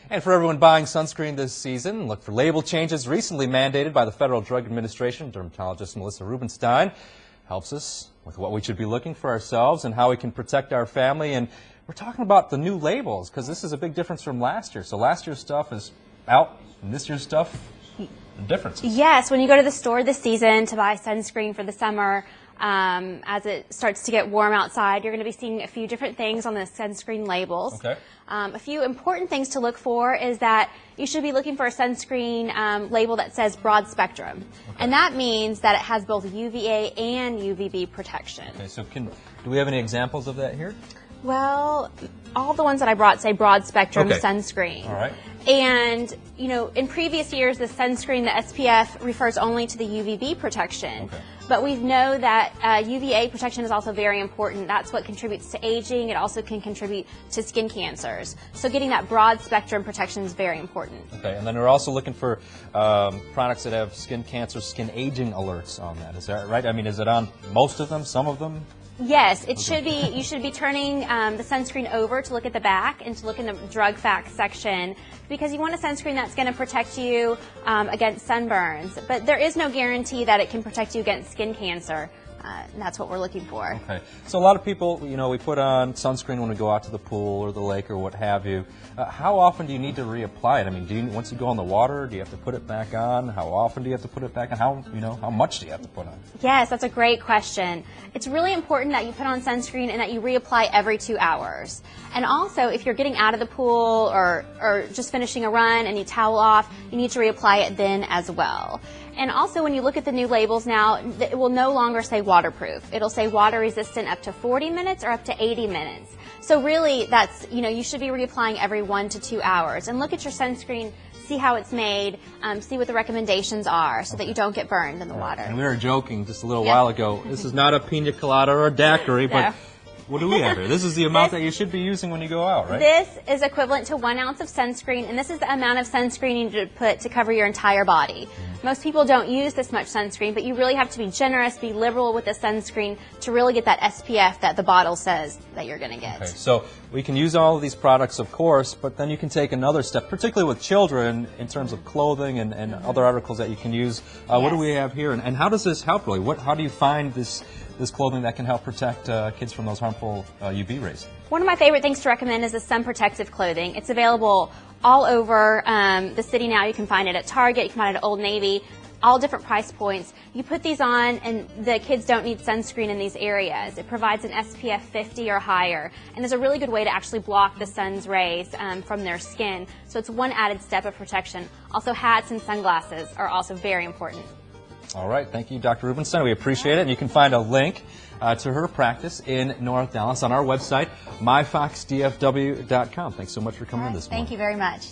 And for everyone buying sunscreen this season, look for label changes recently mandated by the Federal Drug Administration. Dermatologist Melissa Rubenstein helps us with what we should be looking for ourselves and how we can protect our family. And we're talking about the new labels because this is a big difference from last year. So last year's stuff is out and this year's stuff, differences. Yes, when you go to the store this season to buy sunscreen for the summer, as it starts to get warm outside, you're going to be seeing a few different things on the sunscreen labels. Okay. A few important things to look for is that you should be looking for a sunscreen label that says broad spectrum. Okay. And that means that it has both UVA and UVB protection. Okay, so do we have any examples of that here? Well, all the ones that I brought say broad spectrum sunscreen. All right. And, you know, in previous years, the sunscreen, the SPF, refers only to the UVB protection. Okay. But we know that UVA protection is also very important. That's what contributes to aging. It also can contribute to skin cancers. So getting that broad spectrum protection is very important. Okay, and then we're also looking for products that have skin cancer, skin aging alerts on that. Is that right? I mean, is it on most of them, some of them? Yes, it should be. You should be turning the sunscreen over to look at the back and to look in the drug facts section because you want a sunscreen that's going to protect you against sunburns. But there is no guarantee that it can protect you against skin cancer. And that's what we're looking for. Okay. So a lot of people, you know, we put on sunscreen when we go out to the pool or the lake or what have you. How often do you need to reapply it? I mean, once you go in the water, do you have to put it back on? How often do you have to put it back on? How much do you have to put on? Yes, that's a great question. It's really important that you put on sunscreen and that you reapply every 2 hours. And also, if you're getting out of the pool or just finishing a run and you towel off, you need to reapply it then as well. And also, when you look at the new labels now, it will no longer say waterproof. It'll say water resistant up to 40 minutes or up to 80 minutes. So really, that's, you should be reapplying every 1 to 2 hours. And look at your sunscreen, see how it's made, see what the recommendations are so that you don't get burned in the water. And we were joking just a little while ago. This is not a pina colada or a daiquiri, but what do we have here? This is the amount that you should be using when you go out, right? This is equivalent to 1 ounce of sunscreen, and this is the amount of sunscreen you need to put to cover your entire body. Most people don't use this much sunscreen, but you really have to be generous, be liberal with the sunscreen to really get that SPF that the bottle says that you're going to get. Okay, so we can use all of these products, of course, but then you can take another step, particularly with children, in terms of clothing and other articles that you can use. What do we have here, and how does this help, really? How do you find this clothing that can help protect kids from those harmful UV rays? One of my favorite things to recommend is the sun protective clothing. It's available all over the city now. You can find it at Target, you can find it at Old Navy, all different price points. You put these on and the kids don't need sunscreen in these areas. It provides an SPF 50 or higher and is a really good way to actually block the sun's rays from their skin. So it's one added step of protection. Also, hats and sunglasses are also very important. All right, thank you, Dr. Rubenstein. We appreciate it. And you can find a link to her practice in North Dallas on our website, myfoxdfw.com. Thanks so much for coming in this morning. Thank you very much.